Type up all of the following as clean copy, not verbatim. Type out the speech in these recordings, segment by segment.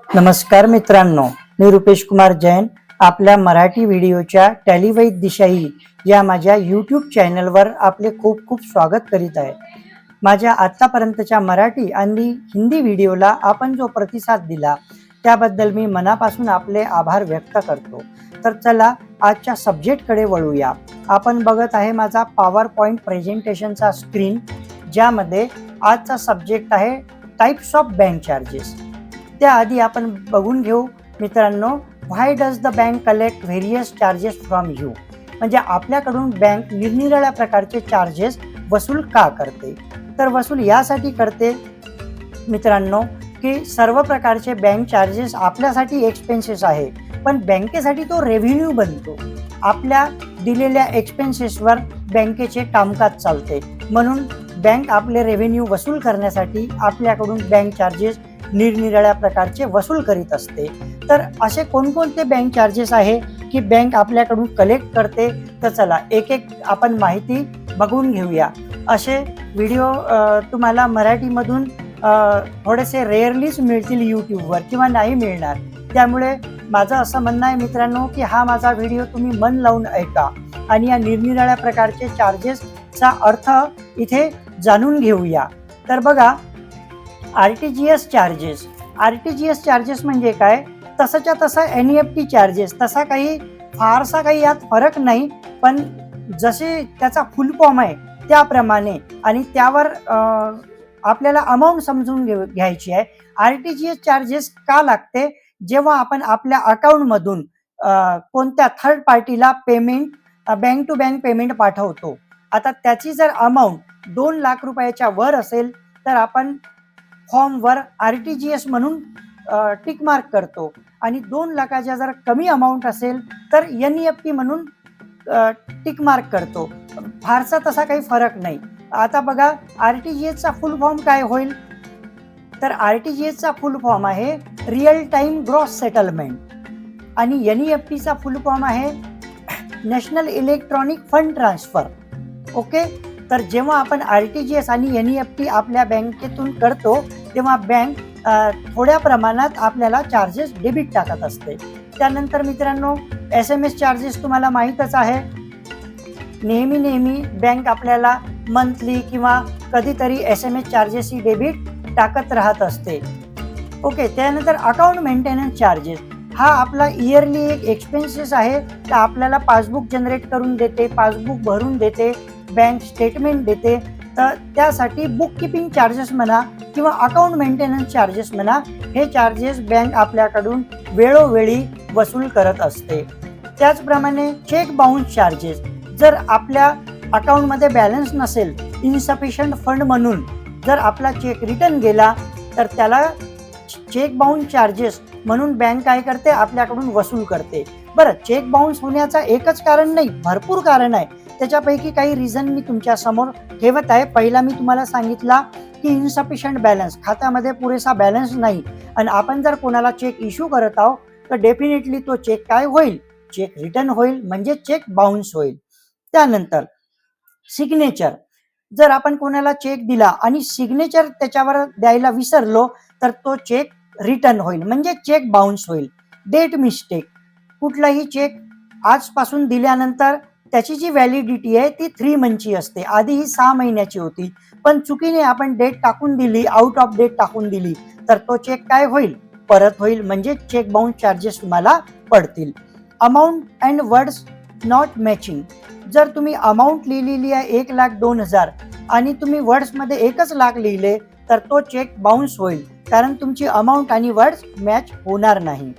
नमस्कार मित्रांनो, मी रुपेश कुमार जैन आपल्या मराठी व्हिडिओच्या टॅलीवैद दिशाही या माझ्या यूट्यूब चॅनलवर आपले खूप खूप स्वागत करीत आहे। माझ्या आत्तापर्यंतच्या मराठी आणि हिंदी व्हिडिओला आपण जो प्रतिसाद दिला त्याबद्दल मी मनापासून आपले आभार व्यक्त करतो। तर चला आजच्या सब्जेक्टकडे वळूया। आपण बघत आहे माझा पॉवर पॉइंट प्रेझेंटेशनचा स्क्रीन, ज्यामध्ये आजचा सब्जेक्ट आहे टाइप्स ऑफ बँक चार्जेस। त्याआधी आपण बघून घेऊ मित्रांनो, why does the bank collect various charges from you, म्हणजे आपल्याकडून बँक निरनिराळ्या प्रकारचे चार्जेस वसूल का करते। तर वसूल यासाठी करते मित्रांनो की सर्व प्रकारचे बँक चार्जेस आपल्यासाठी एक्सपेन्सेस आहे, पण बँकेसाठी तो रेव्हेन्यू बनतो। आपल्या दिलेल्या एक्सपेन्सेसवर बँकेचे कामकाज चालते, म्हणून बँक आपले रेव्हेन्यू वसूल करण्यासाठी आपल्याकडून बँक चार्जेस निरनिराळ्या प्रकारचे वसूल करीत असते। तर असे कोणकोणते बँक चार्जेस आहे की बँक आपल्याकडून कलेक्ट करते, तर चला एक एक आपण माहिती बघून घेऊया। असे व्हिडिओ तुम्हाला मराठीमधून थोडेसे रेअरलीच मिळतील यूट्यूबवर किंवा नाही मिळणार। त्यामुळे माझं असं म्हणणं आहे मित्रांनो की हा माझा व्हिडिओ तुम्ही मन लावून ऐका आणि या निरनिराळ्या प्रकारचे चार्जेसचा अर्थ इथे जाणून घेऊया। तर बघा, आरटीजीएस चार्जेस म्हणजे काय, तसंच्या तसा एनईएफटी चार्जेस, तसा काही फारसा काही यात फरक नाही, पण जसे त्याचा फुल फॉर्म आहे त्याप्रमाणे आणि त्यावर आपल्याला अमाऊंट समजून घ्यायची आहे। आरटीजीएस चार्जेस का लागते, जेव्हा आपण आपल्या अकाउंटमधून कोणत्या थर्ड पार्टीला payment bank to bank payment पाठवतो। आता त्याची जर अमाऊंट 2 लाख रुपयाच्या वर असेल तर आपण फॉर्मवर आरटीजीएस म्हणून टिक मार्क करतो, आणि 2 लाखाच्या जर कमी अमाऊंट असेल तर एनईएफटी म्हणून टिक मार्क करतो। फारसा तसा काही फरक नाही। आता बघा, आरटीजीएसचा फुल फॉर्म काय होईल, तर आरटीजीएसचा फुल फॉर्म आहे रिअल टाइम ग्रॉस सेटलमेंट, आणि एनईएफटीचा फुल फॉर्म आहे national electronic fund transfer. Okay, तर जेव्हा आपण आरटीजीएस आणि एनईएफटी आपल्या बँकेतून करतो तेव्हा बँक थोड्या प्रमाणात आपल्याला चार्जेस डेबिट टाकत असते। त्यानंतर मित्रांनो, SMS चार्जेस तुम्हाला माहीतच आहे। नेहमी बँक आपल्याला मंथली किंवा कधीतरी SMS चार्जेस ही डेबिट टाकत राहत असते। ओके, त्यानंतर अकाउंट मेंटेनन्स चार्जेस, हा आपला इयरली एक एक्सपेन्सेस आहे। तर आपल्याला पासबुक जनरेट करून देते, पासबुक भरून देते, बँक स्टेटमेंट देते, तर त्यासाठी बुक किपिंग चार्जेस म्हणा किंवा अकाउंट मेंटेनन्स चार्जेस म्हणा, हे चार्जेस बँक आपल्याकडून वेळोवेळी वसूल करत असते। त्याचप्रमाणे चेक बाउन्स चार्जेस, जर आपल्या अकाउंटमध्ये बॅलन्स नसेल, इनसफिशियंट फंड म्हणून जर आपला चेक रिटर्न गेला तर त्याला चेक बाउन्स चार्जेस म्हणून बँक काय करते, आपल्याकडून वसूल करते। बरं, चेक बाउन्स होण्याचा एकच कारण नाही, भरपूर कारण आहे। त्याच्यापैकी काही रिझन मी तुमच्या समोर ठेवत आहे। पहिला मी तुम्हाला सांगितला की इनसफिशियंट बॅलन्स, खात्यामध्ये पुरेसा बॅलन्स नाही, आणि आपण जर कोणाला चेक इश्यू करत आहोत तर डेफिनेटली तो चेक काय होईल, चेक रिटर्न होईल, म्हणजे चेक बाउन्स होईल। त्यानंतर सिग्नेचर, जर आपण कोणाला चेक दिला आणि सिग्नेचर त्याच्यावर द्यायला विसरलो तर तो चेक रिटर्न होईल, म्हणजे चेक बाउन्स होईल। डेट मिस्टेक, कुठलाही चेक आजपासून दिल्यानंतर त्याची जी व्हॅलिडिटी आहे ती 3 मंथची असते, आधी ही 6 महिन्याची होती, पण चुकीने आपण डेट टाकून दिली, आउट ऑफ डेट टाकून दिली, तर तो चेक काय होईल, परत होईल, म्हणजे चेक बाउन्स चार्जेस तुम्हाला पडतील। Amount and words not matching, जर तुम्ही अमाऊंट लिहिलेली आहे 1,02,000 आणि तुम्ही वर्ड्समध्ये 1 लाख लिहिले तर तो चेक बाउन्स होईल, कारण तुमची अमाऊंट आणि वर्ड्स मॅच होणार नाही।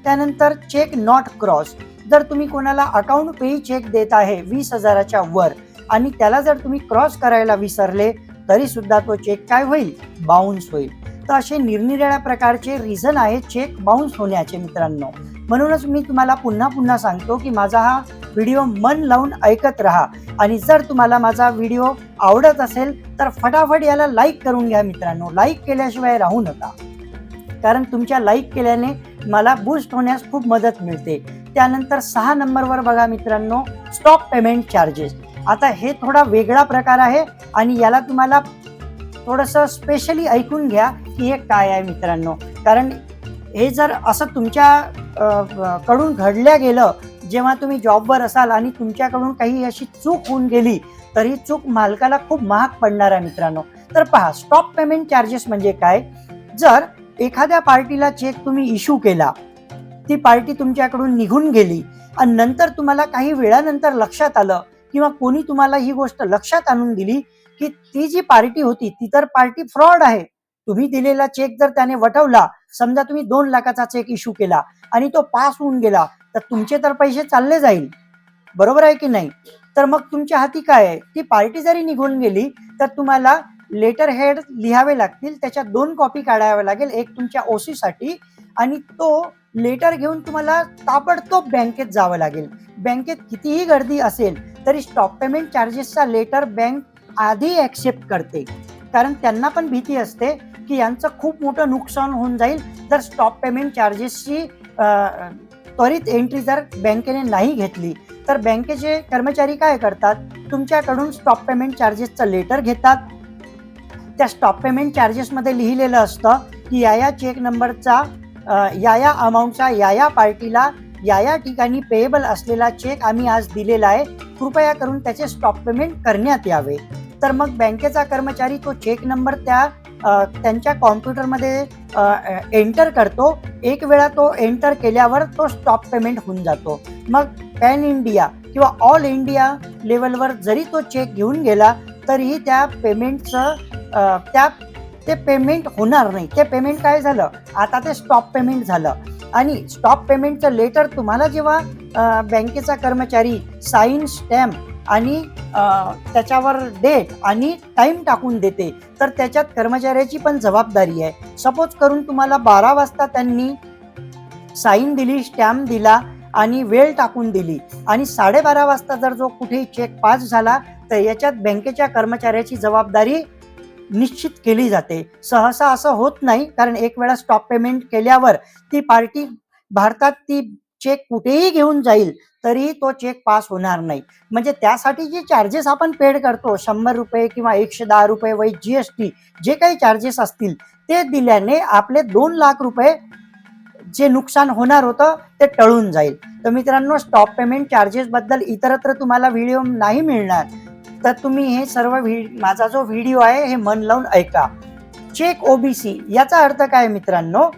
त्यानंतर चेक नॉट क्रॉस, जर तुम्ही कोणाला अकाउंट पेई चेक देत आहे 20,000च्या वर आणि त्याला जर तुम्ही क्रॉस करायला विसरले तरी सुद्धा तो चेक काय होईल, बाउन्स होईल। तर असे निरनिराळ्या प्रकारचे रिझन आहे चेक बाउन्स होण्याचे मित्रांनो। म्हणूनच मी तुम्हाला पुन्हा सांगतो की माझा हा व्हिडिओ मन लावून ऐकत राहा, आणि जर तुम्हाला माझा व्हिडिओ आवडत असेल तर फटाफट याला लाईक करून घ्या मित्रांनो। लाईक केल्याशिवाय राहू नका, कारण तुमच्या लाईक केल्याने मला बूस्ट होण्यास खूप मदत मिळते। त्यानंतर 6 नंबरवर बघा मित्रांनो, स्टॉप पेमेंट चार्जेस। आता हे थोडा वेगळा प्रकार आहे आणि याला तुम्हाला थोडंसं स्पेशली ऐकून घ्या की हे काय आहे मित्रांनो, कारण हे जर असं तुमच्या कडून घडल्या गेलं, जेव्हा तुम्ही जॉबवर असाल आणि तुमच्याकडून काही अशी चूक होऊन गेली, तर ही चूक मालकाला खूप महाग पडणार आहे मित्रांनो. तर पहा, स्टॉप पेमेंट चार्जेस म्हणजे काय. जर एखाद्या पार्टीला चेक तुम्ही इश्यू केला, ती पार्टी तुमच्याकडून निघून गेली आणि नंतर तुम्हाला काही वेळानंतर लक्षात आलं किंवा कोणी तुम्हाला ही गोष्ट लक्षात आणून दिली की ती जी पार्टी होती ती तर पार्टी फ्रॉड आहे. तुम्ही दिलेला चेक जर त्याने वटवला, समजा तुम्ही 2 लाखाचा चेक इश्यू केला आणि तो पास होऊन गेला, तर तुमचे तर पैसे चालले जाईल, बरोबर आहे की नाही. तर मग तुमच्या हाती काय आहे, ती पार्टी जरी निघून गेली तर तुम्हाला लेटर हेड लिहावे लागतील, त्याच्या 2 कॉपी काढाव्या लागेल, एक तुमच्या ओसी साठी आणि तो लेटर घेऊन तुम्हाला ताबडतोब बँकेत जावं लागेल. बँकेत कितीही गर्दी असेल तरी स्टॉप पेमेंट चार्जेसचा लेटर बँक आधी ऍक्सेप्ट करते, कारण त्यांना पण भीती असते की यांचं खूप मोठं नुकसान होऊन जाईल जर स्टॉप पेमेंट चार्जेसची त्वरित एंट्री जर बँकेने नाही घेतली. तर बँकेचे कर्मचारी काय करतात, तुमच्याकडून स्टॉप पेमेंट चार्जेसचं लेटर घेतात. त्या स्टॉप पेमेंट चार्जेसमध्ये लिहिलेलं असतं की या चेक नंबरचा या अमाऊंटचा या पार्टीला या ठिकाणी पेएबल असलेला चेक आम्ही आज दिलेला आहे, कृपया करून त्याचे स्टॉप पेमेंट करण्यात यावे. तर मग बँकेचा कर्मचारी तो चेक नंबर त्यांच्या कॉम्प्युटरमध्ये एंटर करतो. एक वेळा तो एंटर केल्यावर तो स्टॉप पेमेंट होऊन जातो. मग पॅन इंडिया किंवा ऑल इंडिया लेवलवर जरी तो चेक घेऊन गेला तरीही त्या पेमेंटचं ते पेमेंट होणार नाही. ते पेमेंट काय झालं, आता ते स्टॉप पेमेंट झालं. आणि स्टॉप पेमेंटचं लेटर तुम्हाला जेव्हा बँकेचा कर्मचारी साईन, स्टॅम्प आणि त्याच्यावर डेट आणि टाइम टाकून देते, तर त्याच्यात कर्मचाऱ्याची पण जबाबदारी आहे. सपोज करून तुम्हाला 12 वाजता त्यांनी साईन दिली, स्टॅम्प दिला आणि वेळ टाकून दिली आणि 12:30 वाजता जर जो कुठेही चेक पास झाला, तर याच्यात बँकेच्या कर्मचाऱ्याची जबाबदारी निश्चित केली जाते. सहसा असं होत नाही, कारण एक वेळा स्टॉप पेमेंट केल्यावर ती पार्टी भारतात ती चेक कुठेही घेऊन जाईल तरी तो चेक पास होणार नाही. म्हणजे त्यासाठी जे चार्जेस आपण पेड करतो, 100 रुपये किंवा 110 रुपये वै GST जे काही चार्जेस असतील ते दिल्याने आपले 2 लाख रुपये जे नुकसान होणार होतं ते टळून जाईल. तर मित्रांनो, स्टॉप पेमेंट चार्जेस बद्दल इतरत्र तुम्हाला व्हिडिओ नाही मिळणार, तर तुम्ही हे सर्व माझा जो व्हिडिओ आहे हे मन लावून ऐका. चेक ओबीसी याचा अर्थ काय मित्रांनो,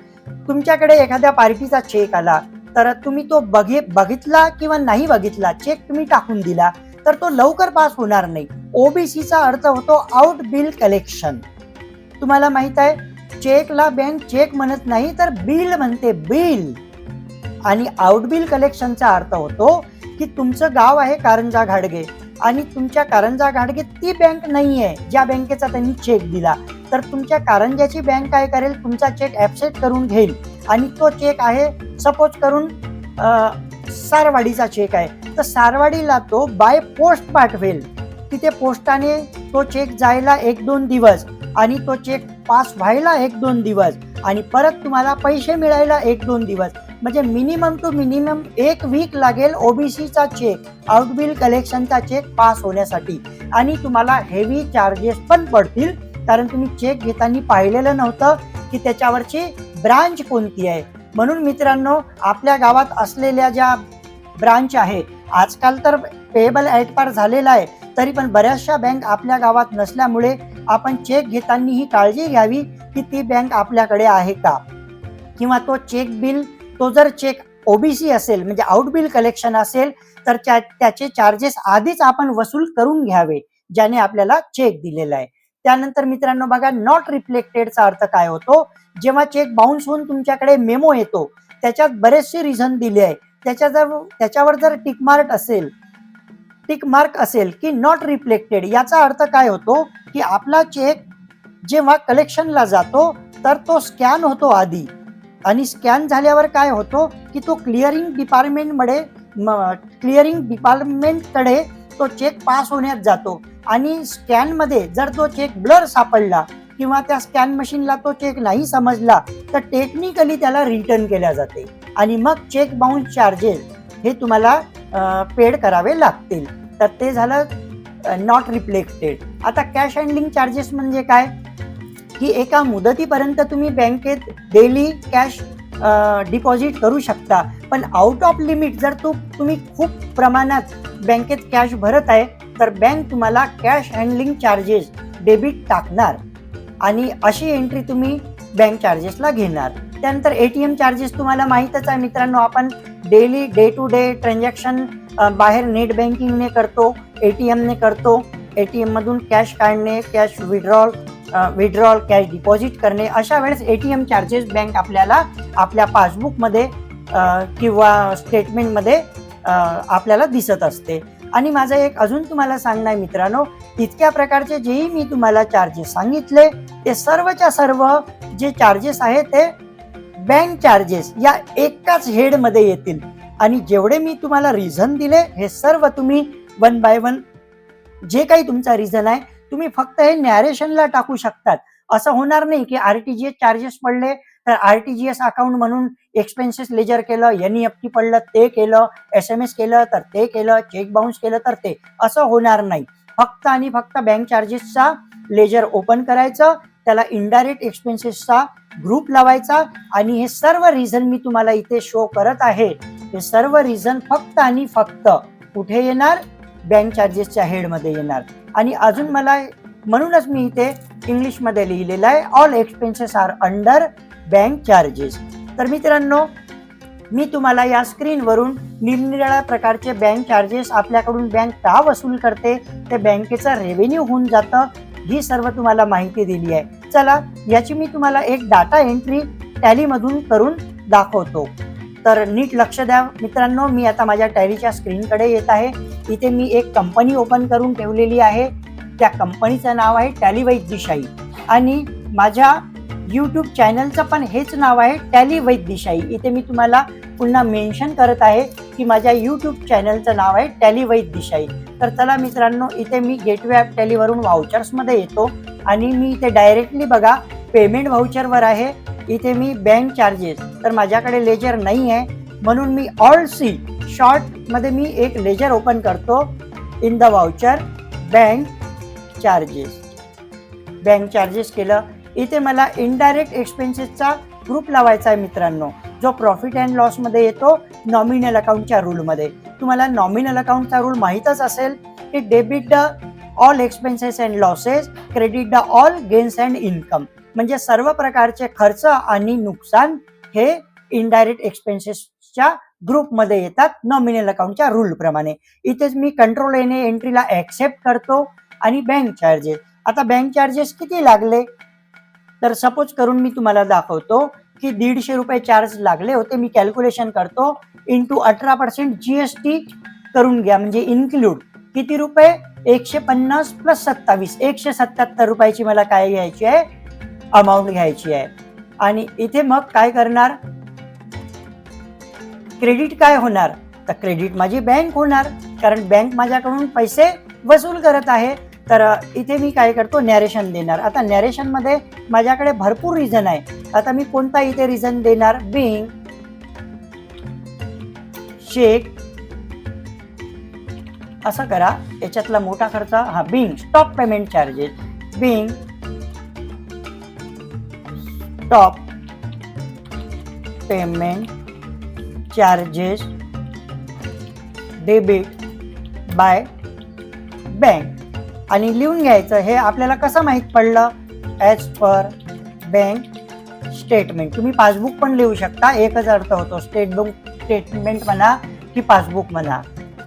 तुमच्याकडे एखाद्या पार्टीचा चेक आला तर तुम्ही तो बघितला किंवा नाही बघितला, चेक तुम्ही टाकून दिला तर तो लवकर पास होणार नाही. ओबीसीचा अर्थ होतो आउट बिल कलेक्शन. तुम्हाला माहित आहे, चेकला बँक चेक म्हणत नाही तर बिल म्हणते, बिल. आणि आउट बिल कलेक्शनचा अर्थ होतो की तुमचं गाव आहे कारंजा घाडगे आणि तुमच्या कारंजा घाडगे ती बँक नाही आहे ज्या बँकेचा त्यांनी चेक दिला, तर तुमच्या कारंजाची बँक काय करेल, तुमचा चेक ऍक्सेप्ट करून घेईल आणि तो चेक आहे सपोज करून सारवाडीचा चेक आहे, तर सारवाडीला तो बाय पोस्ट पाठवेल. तिथे पोस्टाने तो चेक जायला 1-2 दिवस आणि तो चेक पास व्हायला 1-2 दिवस आणि परत तुम्हाला पैसे मिळायला 1-2 दिवस. म्हणजे मिनिमम टू मिनिमम 1 वीक लागेल ओबीसीचा चेक, आउट बिल कलेक्शनचा चेक पास होण्यासाठी. आणि तुम्हाला हेवी चार्जेस पण पडतील, कारण तुम्ही चेक घेताना पाहिलेलं नव्हतं की त्याच्यावरची ब्रांच कोणती आहे. म्हणून मित्रांनो, आपल्या गावात असलेल्या ज्या ब्रांच आहे, आजकाल तर पेएबल ऍटपार झालेला आहे, तरी पण बऱ्याचशा बँक आपल्या गावात नसल्यामुळे आपण चेक घेताना ही काळजी घ्यावी की ती बँक आपल्याकडे आहे का, किंवा तो जर चेक ओबीसी असेल म्हणजे आउट बिल कलेक्शन असेल तर त्याचे चार्जेस आधीच आपण वसूल करून घ्यावे ज्याने आपल्याला चेक दिलेला आहे. त्यानंतर मित्रांनो बघा, नॉट रिफ्लेक्टेडचा अर्थ काय होतो, जेव्हा चेक बाउन्स होऊन तुमच्याकडे मेमो येतो त्याच्यात बरेचसे रिझन दिले आहे, त्याच्यावर जर टिक मार्क असेल की नॉट रिफ्लेक्टेड, याचा अर्थ काय होतो की आपला चेक जेव्हा कलेक्शनला जातो तर तो स्कॅन होतो आधी, आणि स्कॅन झाल्यावर काय होतो की तो क्लिअरिंग डिपार्टमेंटकडे तो चेक पास होण्यात जातो. आणि स्कॅनमध्ये जर तो चेक ब्लर सापडला किंवा त्या स्कॅन मशीनला तो चेक नाही समजला तर टेक्निकली त्याला रिटर्न केल्या जाते आणि मग चेक बाउन्स चार्जेस हे तुम्हाला पेड करावे लागतील. तर ते झालं नॉट रिफ्लेक्टेड. आता कॅश हँडलिंग चार्जेस म्हणजे काय, ही एका मुदतीपर्यंत तुम्ही बँकेत डेली कॅश डिपॉझिट करू शकता, पण आउट ऑफ लिमिट जर तुम्ही खूप प्रमाणात बँकेत कॅश भरत आहे तर बँक तुम्हाला कॅश हँडलिंग चार्जेस डेबिट टाकणार आणि अशी एंट्री तुम्ही बँक चार्जेसला घेणार. त्यानंतर एटीएम चार्जेस तुम्हाला माहीतच आहे मित्रांनो, आपण daily day to day transaction बाहेर नेट बँकिंगने करतो, एटीएमने करतो. एटीएम मधून कॅश काढणे, कॅश विड्रॉल, कॅश डिपॉझिट करणे, अशा वेळेस एटीएम चार्जेस बँक आपल्याला आपल्या पासबुकमध्ये किंवा स्टेटमेंटमध्ये आपल्याला दिसत असते. आणि माझं एक अजून तुम्हाला सांगणं आहे मित्रांनो, इतक्या प्रकारचे जेही मी तुम्हाला चार्जेस सांगितले ते सर्वच्या सर्व जे चार्जेस आहेत ते बँक चार्जेस या एकाच हेडमध्ये येतील. आणि जेवढे मी तुम्हाला रिझन दिले हे सर्व तुम्ही वन बाय वन जे काही तुमचा रिझन आहे तुम्ही फक्त हे नॅरेशनला टाकू शकतात. असं होणार नाही की आरटीजीएस चार्जेस पडले तर आरटीजीएस अकाउंट म्हणून एक्सपेन्सेस लेजर केलं, एनईएफटी पडलं ते केलं, SMS केलं तर ते केलं, चेक बाउन्स केलं तर ते, असं होणार नाही. फक्त आणि फक्त बँक चार्जेसचा लेजर ओपन करायचं, त्याला इनडायरेक्ट एक्सपेन्सेसचा ग्रुप लावायचा आणि हे सर्व रिझन मी तुम्हाला इथे शो करत आहे. हे सर्व रिझन फक्त आणि फक्त कुठे येणार? बँक चार्जेसच्या हेडमध्ये येणार. आणि अजून मला म्हणूनच मी इथे इंग्लिशमध्ये लिहिलेलं आहे, all expenses are under bank charges. तर मित्रांनो, मी तुम्हाला या स्क्रीनवरून निरनिराळ्या प्रकारचे बँक चार्जेस आपल्याकडून बँक का वसूल करते, ते बँकेचं रेव्हेन्यू होऊन जातं, ही सर्व तुम्हाला माहिती दिली आहे. चला, याची मी तुम्हाला एक डाटा एंट्री टॅलीमधून करून दाखवतो. तर नीट लक्ष द्या मित्रांनो, मी आता माझ्या टॅलीच्या स्क्रीनकडे येत आहे. इथे मी एक कंपनी ओपन करून ठेवलेली आहे. त्या कंपनीचं नाव आहे टॅली वैद्यशाही आणि माझ्या यूट्यूब चॅनलचं पण हेच नाव आहे, टॅली वैद्यशाही. इथे मी तुम्हाला पुन्हा मेन्शन करत आहे की माझ्या यूट्यूब चॅनलचं नाव आहे टॅली वैद्यशाही. तर चला मित्रांनो, इथे मी गेटवे ॲप टॅलीवरून व्हाउचर्समध्ये येतो आणि मी इथे डायरेक्टली बघा पेमेंट व्हाउचरवर आहे. इथे मी बँक चार्जेस, तर माझ्याकडे लेजर नाही आहे म्हणून मी ऑल सी शॉर्टमध्ये मी एक लेजर ओपन करतो. In the voucher bank charges केलं. इथे मला इनडायरेक्ट एक्सपेन्सेसचा ग्रुप लावायचा आहे मित्रांनो, जो प्रॉफिट अँड लॉसमध्ये येतो नॉमिनल अकाउंटच्या रूलमध्ये. तुम्हाला नॉमिनल अकाउंटचा रूल माहीतच असेल की debit the all expenses and losses, credit the all gains and income. म्हणजे सर्व प्रकारचे खर्च आणि नुकसान हे इनडायरेक्ट एक्सपेन्सेसच्या ग्रुपमध्ये येतात नॉमिनल अकाउंटच्या रूल प्रमाणे. इथेच मी कंट्रोल एने एंट्रीला ऍक्सेप्ट करतो आणि बँक चार्जेस. आता बँक चार्जेस किती लागले तर सपोज करून मी तुम्हाला दाखवतो की 150 रुपये चार्ज लागले होते. मी कॅल्क्युलेशन करतो, इंटू 18% GST करून घ्या, म्हणजे इन्क्लूड किती रुपये? 150 प्लस 27, 177 रुपयाची मला काय घ्यायची आहे? अमाऊंट घ्यायची आहे. आणि इथे मग काय करणार? क्रेडिट काय होणार? तर क्रेडिट माझी बँक होणार, कारण बँक माझ्याकडून पैसे वसूल करत आहे. तर इथे मी काय करतो? नॅरेशन देणार. आता नॅरेशन मध्ये माझ्याकडे भरपूर रिझन आहे. आता मी कोणता इथे रिझन देणार? बिंग चेक, असं करा, याच्यातला मोठा खर्च हा being stop payment charges, being stop payment charges debit by bank. आणि लिहून घ्यायचं. हे आपल्याला कसं माहीत पडलं? As per bank statement. तुम्ही पासबुक पण लिहू शकता, एकच अर्थ होतो, स्टेटमेंट म्हणा की पासबुक म्हणा.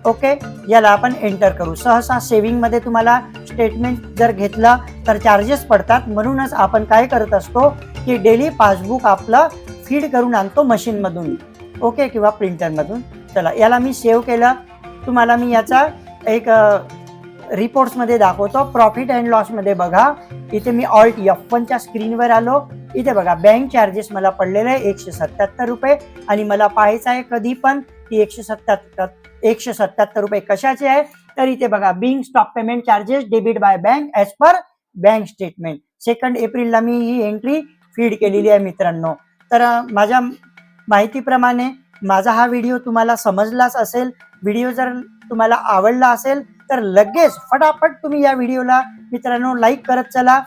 ओके, याला आपण एंटर करू. सहसा सेव्हिंगमध्ये तुम्हाला स्टेटमेंट जर घेतलं तर चार्जेस पडतात, म्हणूनच आपण काय करत असतो की डेली पासबुक आपलं फीड करून आणतो मशीनमधून, ओके, किंवा प्रिंटरमधून. चला, याला मी सेव्ह केलं. तुम्हाला मी याचा एक रिपोर्ट्समध्ये दाखवतो. प्रॉफिट अँड लॉसमध्ये बघा, इथे मी ऑल्ट F1च्या स्क्रीनवर आलो. इथे बघा बँक चार्जेस मला पडलेले आहे 177 रुपये आणि मला पाहायचं आहे कधी पण की 177 रुपये कशाचे आहे. तर इथे बघा being stop payment charges debit by bank as per bank statement. 2 एप्रिलला मी ही एंट्री फीड केलेली आहे मित्रांनो. तर माझ्या माहितीप्रमाणे माझा हा व्हिडिओ तुम्हाला समजलाच असेल. व्हिडिओ जर तुम्हाला आवडला असेल तर लगेच फटाफट तुम्ही या व्हिडिओला मित्रांनो, लाईक करत चला,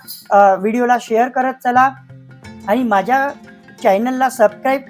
व्हिडिओला शेअर करत चला आणि माझ्या चॅनलला सबस्क्राईब